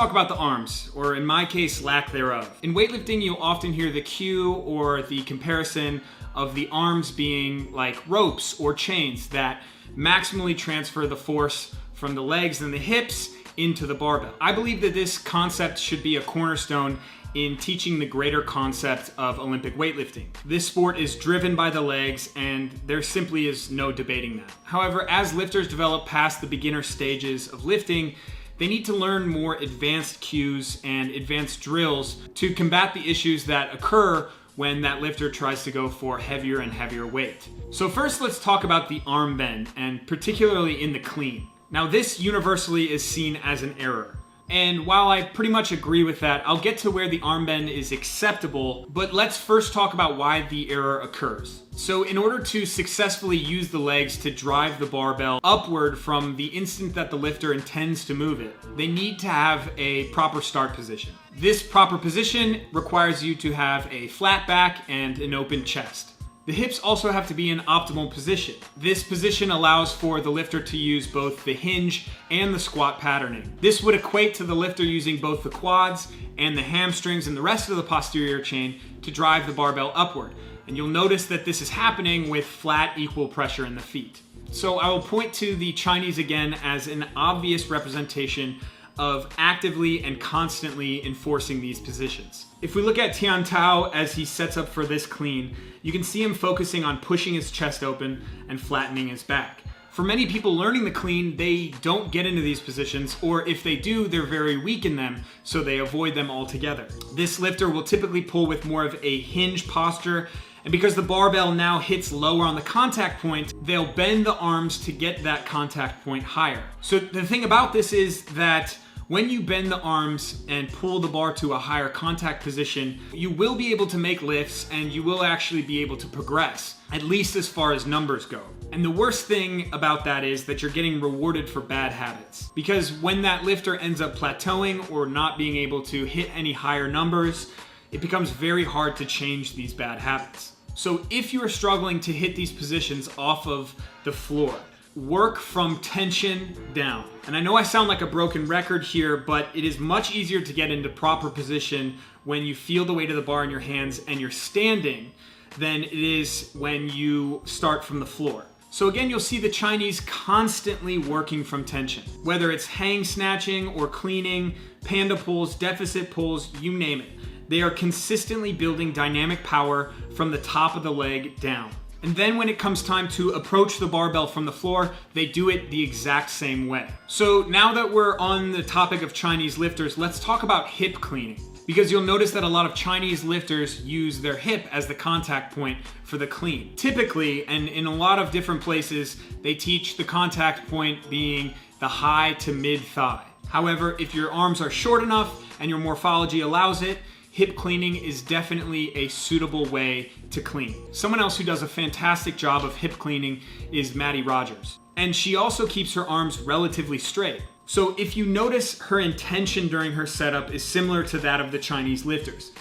talk about the arms, or in my case, lack thereof. In weightlifting, you'll often hear the cue or the comparison of the arms being like ropes or chains that maximally transfer the force from the legs and the hips into the barbell. I believe that this concept should be a cornerstone in teaching the greater concept of Olympic weightlifting. This sport is driven by the legs, and there simply is no debating that. However, as lifters develop past the beginner stages of lifting, they need to learn more advanced cues and advanced drills to combat the issues that occur when that lifter tries to go for heavier and heavier weight. So first, let's talk about the arm bend, and particularly in the clean. Now, this universally is seen as an error. And while I pretty much agree with that, I'll get to where the arm bend is acceptable, but let's first talk about why the error occurs. So in order to successfully use the legs to drive the barbell upward from the instant that the lifter intends to move it, they need to have a proper start position. This proper position requires you to have a flat back and an open chest. The hips also have to be in optimal position. This position allows for the lifter to use both the hinge and the squat patterning. This would equate to the lifter using both the quads and the hamstrings and the rest of the posterior chain to drive the barbell upward. And you'll notice that this is happening with flat, equal pressure in the feet. So I will point to the Chinese again as an obvious representation of actively and constantly enforcing these positions. If we look at Tian Tao as he sets up for this clean, you can see him focusing on pushing his chest open and flattening his back. For many people learning the clean, they don't get into these positions, or if they do, they're very weak in them, so they avoid them altogether. This lifter will typically pull with more of a hinge posture, and because the barbell now hits lower on the contact point, they'll bend the arms to get that contact point higher. So the thing about this is that when you bend the arms and pull the bar to a higher contact position, you will be able to make lifts and you will actually be able to progress, at least as far as numbers go. And the worst thing about that is that you're getting rewarded for bad habits. Because when that lifter ends up plateauing or not being able to hit any higher numbers, it becomes very hard to change these bad habits. So if you are struggling to hit these positions off of the floor, work from tension down. And I know I sound like a broken record here, but it is much easier to get into proper position when you feel the weight of the bar in your hands and you're standing than it is when you start from the floor. So again, you'll see the Chinese constantly working from tension. Whether it's hang snatching or cleaning, panda pulls, deficit pulls, you name it. They are consistently building dynamic power from the top of the leg down. And then when it comes time to approach the barbell from the floor, they do it the exact same way. So now that we're on the topic of Chinese lifters, let's talk about hip cleaning. Because you'll notice that a lot of Chinese lifters use their hip as the contact point for the clean. Typically, and in a lot of different places, they teach the contact point being the high to mid thigh. However, if your arms are short enough and your morphology allows it, hip cleaning is definitely a suitable way to clean. Someone else who does a fantastic job of hip cleaning is Maddie Rogers. And she also keeps her arms relatively straight. So if you notice, her intention during her setup is similar to that of the Chinese lifters.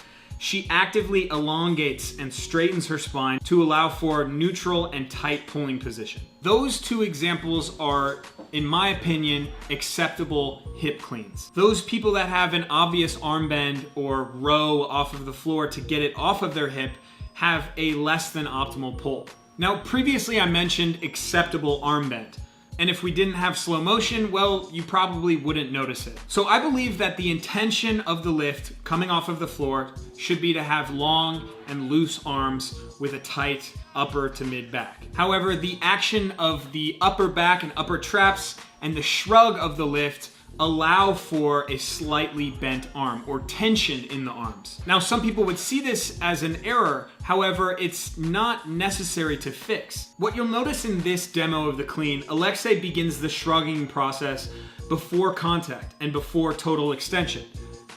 She actively elongates and straightens her spine to allow for neutral and tight pulling position. Those two examples are, in my opinion, acceptable hip cleans. Those people that have an obvious arm bend or row off of the floor to get it off of their hip have a less than optimal pull. Now, previously I mentioned acceptable arm bend. And if we didn't have slow motion, well, you probably wouldn't notice it. So I believe that the intention of the lift coming off of the floor should be to have long and loose arms with a tight upper to mid back. However, the action of the upper back and upper traps and the shrug of the lift allow for a slightly bent arm or tension in the arms. Now, some people would see this as an error. However, it's not necessary to fix. What you'll notice in this demo of the clean, Alexei begins the shrugging process before contact and before total extension.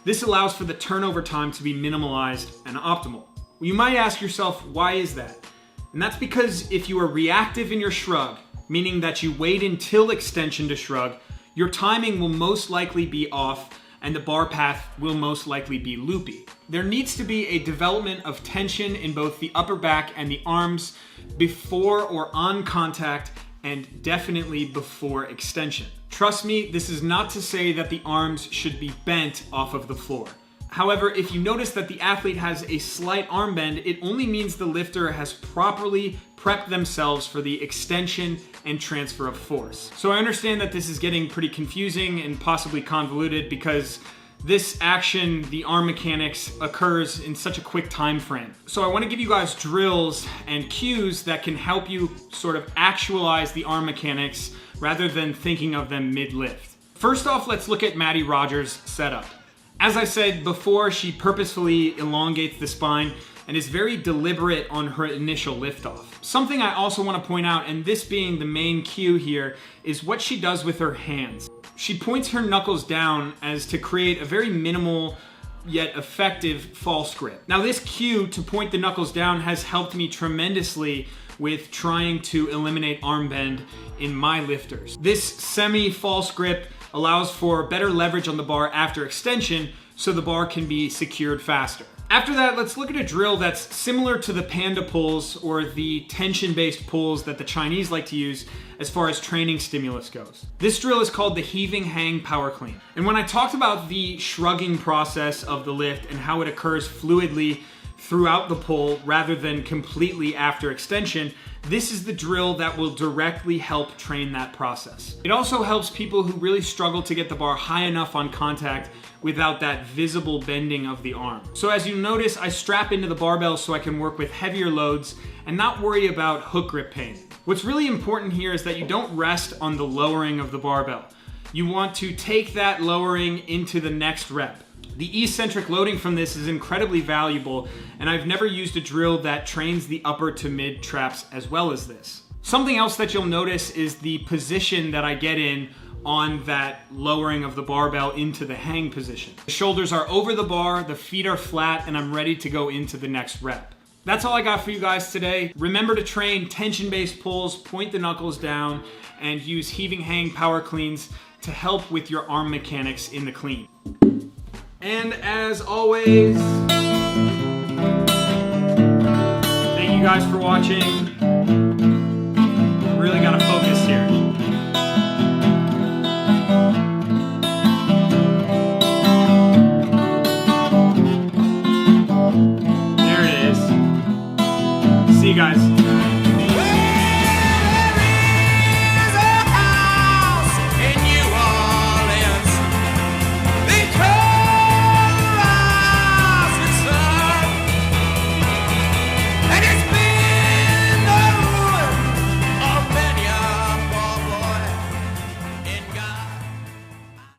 This allows for the turnover time to be minimalized and optimal. You might ask yourself, why is that? And that's because if you are reactive in your shrug, meaning that you wait until extension to shrug, your timing will most likely be off and the bar path will most likely be loopy. There needs to be a development of tension in both the upper back and the arms before or on contact and definitely before extension. Trust me, this is not to say that the arms should be bent off of the floor. However, if you notice that the athlete has a slight arm bend, it only means the lifter has properly prepped themselves for the extension and transfer of force. So I understand that this is getting pretty confusing and possibly convoluted because this action, the arm mechanics, occurs in such a quick time frame. So I want to give you guys drills and cues that can help you sort of actualize the arm mechanics rather than thinking of them mid-lift. First off, let's look at Maddie Rogers' setup. As I said before, she purposefully elongates the spine and is very deliberate on her initial liftoff. Something I also want to point out, and this being the main cue here, is what she does with her hands. She points her knuckles down as to create a very minimal yet effective false grip. Now this cue to point the knuckles down has helped me tremendously with trying to eliminate arm bend in my lifters. This semi-false grip allows for better leverage on the bar after extension so the bar can be secured faster. After that, let's look at a drill that's similar to the panda pulls or the tension-based pulls that the Chinese like to use as far as training stimulus goes. This drill is called the heaving hang power clean. And when I talked about the shrugging process of the lift and how it occurs fluidly throughout the pull rather than completely after extension, this is the drill that will directly help train that process. It also helps people who really struggle to get the bar high enough on contact without that visible bending of the arm. So as you notice, I strap into the barbell so I can work with heavier loads and not worry about hook grip pain. What's really important here is that you don't rest on the lowering of the barbell. You want to take that lowering into the next rep. The eccentric loading from this is incredibly valuable, and I've never used a drill that trains the upper to mid traps as well as this. Something else that you'll notice is the position that I get in on that lowering of the barbell into the hang position. The shoulders are over the bar, the feet are flat, and I'm ready to go into the next rep. That's all I got for you guys today. Remember to train tension-based pulls, point the knuckles down, and use heaving hang power cleans to help with your arm mechanics in the clean. And as always, thank you guys for watching. Really gotta focus here. There it is. See you guys.